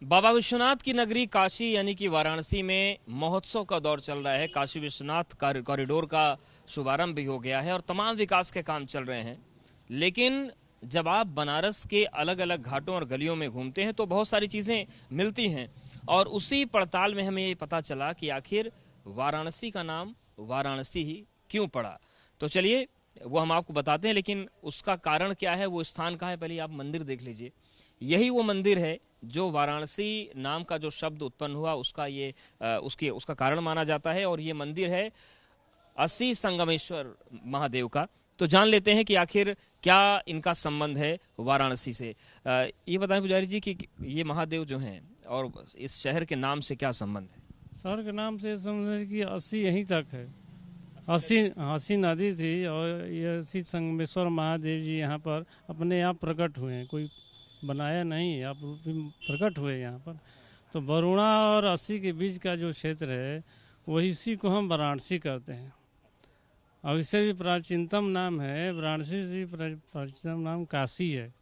बाबा विश्वनाथ की नगरी काशी यानी कि वाराणसी में महोत्सव का दौर चल रहा है। काशी विश्वनाथ कॉरिडोर का शुभारंभ भी हो गया है और तमाम विकास के काम चल रहे हैं। लेकिन जब आप बनारस के अलग अलग घाटों और गलियों में घूमते हैं तो बहुत सारी चीज़ें मिलती हैं और उसी पड़ताल में हमें ये पता चला कि आखिर वाराणसी का नाम वाराणसी ही क्यों पड़ा। तो चलिए वो हम आपको बताते हैं, लेकिन उसका कारण क्या है, वो स्थान कहाँ है, पहले आप मंदिर देख लीजिए। यही वो मंदिर है जो वाराणसी नाम का जो शब्द उत्पन्न हुआ उसका कारण माना जाता है। और ये मंदिर है असी संगमेश्वर महादेव का। तो जान लेते हैं कि आखिर क्या इनका संबंध है वाराणसी से। ये बताएं पुजारी जी कि ये महादेव जो हैं और इस शहर के नाम से क्या संबंध है। शहर के नाम से समझ कि 80 यहीं तक है। 80 नदी थी और ये असी संगमेश्वर महादेव जी यहाँ पर अपने आप प्रकट हुए हैं, कोई बनाया नहीं, आप प्रकट हुए यहाँ पर। तो वरुणा और 80 के बीच का जो क्षेत्र है वही इसी को हम वाराणसी कहते हैं। और इससे भी प्राचीनतम नाम है, वाराणसी से प्राचीनतम नाम काशी है,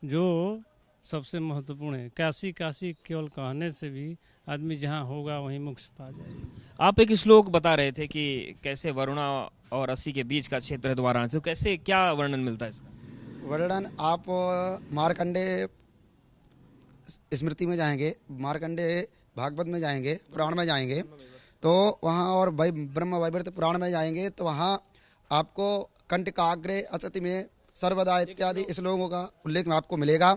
जो सबसे महत्वपूर्ण है। काशी काशी केवल कहने से भी आदमी जहाँ होगा वहीं मोक्ष पा जाएगा। आप एक श्लोक बता रहे थे कि कैसे वरुणा और 80 के बीच का क्षेत्र है तो वाराणसी, तो कैसे क्या वर्णन मिलता है इसका? वर्णन आप मार्कंडे स्मृति में जाएंगे, मार्कंडे भागवत में जाएंगे, पुराण में जाएंगे तो वहाँ, और ब्रह्म वैवर्त पुराण में जाएंगे तो वहाँ आपको कंटकाग्रे असति में सर्वदा इत्यादि श्लोकों का उल्लेख में आपको मिलेगा।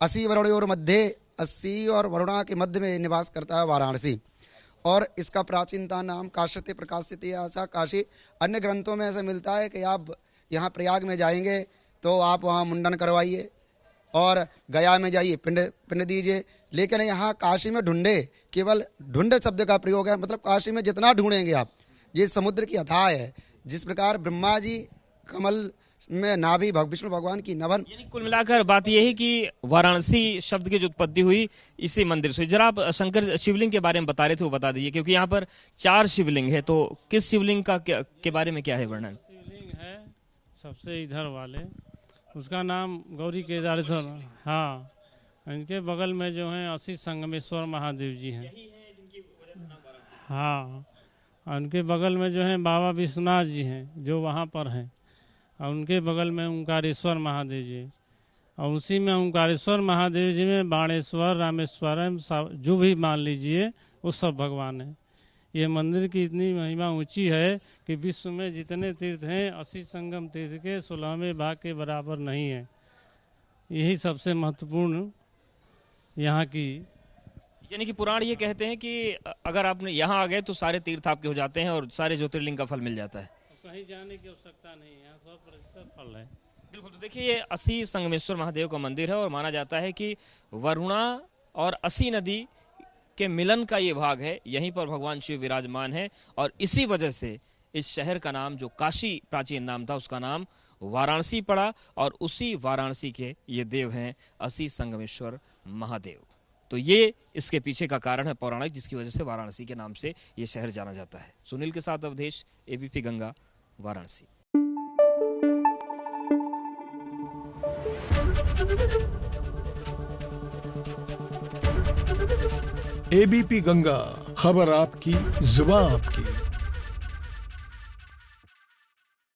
80 वरुणों और मध्य, 80 और वरुणा के मध्य में निवास करता है वाराणसी। और इसका प्राचीनता नाम काश्यते प्रकाशित ऐसा काशी। अन्य ग्रंथों में ऐसा मिलता है कि आप यहाँ प्रयाग में जाएंगे तो आप वहाँ मुंडन करवाइए और गया में जाइए पिंड दीजिए। लेकिन यहाँ काशी में ढूंढे, केवल ढूंढे शब्द का प्रयोग है, मतलब काशी में जितना ढूंढेंगे आप, ये समुद्र की अथाह है। जिस प्रकार ब्रह्मा जी कमल में नाभि विष्णु भगवान की नभन। कुल मिलाकर बात यह है कि वाराणसी शब्द की जो उत्पत्ति हुई इसी मंदिर से। जरा आप शंकर शिवलिंग के बारे में बता रहे थे, वो बता दीजिए, क्योंकि यहाँ पर 4 शिवलिंग है। तो किस शिवलिंग के बारे में क्या है वर्णन? शिवलिंग है सबसे इधर वाले, उसका नाम गौरी केदारेश्वर। हाँ, इनके बगल में जो है 80 संगमेश्वर महादेव जी हैं। हाँ, उनके बगल में जो है बाबा विश्वनाथ जी हैं जो वहाँ पर हैं, और उनके बगल में ओंकारेश्वर महादेव जी, और उसी में ओंकारेश्वर महादेव जी में बाणेश्वर, रामेश्वरम, जो भी मान लीजिए वो सब भगवान हैं। ये मंदिर की इतनी महिमा ऊंची है कि विश्व में जितने तीर्थ हैं 80 संगम तीर्थ के 16वें भाग के बराबर नहीं है। यही सबसे महत्वपूर्ण यहाँ की, यानी कि पुराण ये कहते हैं कि अगर आपने यहाँ आ गए तो सारे तीर्थ आपके हो जाते हैं और सारे ज्योतिर्लिंग का फल मिल जाता है। कहीं जाने की आवश्यकता नहीं है, यहाँ 100% फल है। बिल्कुल। तो देखिए ये 80 संगमेश्वर महादेव का मंदिर है और माना जाता है कि वरुणा और 80 नदी के मिलन का ये भाग है, यहीं पर भगवान शिव विराजमान है। और इसी वजह से इस शहर का नाम, जो काशी प्राचीन नाम था, उसका नाम वाराणसी पड़ा। और उसी वाराणसी के ये देव हैं 80 संगमेश्वर महादेव। तो ये इसके पीछे का कारण है पौराणिक, जिसकी वजह से वाराणसी के नाम से ये शहर जाना जाता है। सुनील के साथ अवधेश, एबीपी गंगा, वाराणसी। एबीपी गंगा, खबर आपकी, जुबान आपकी।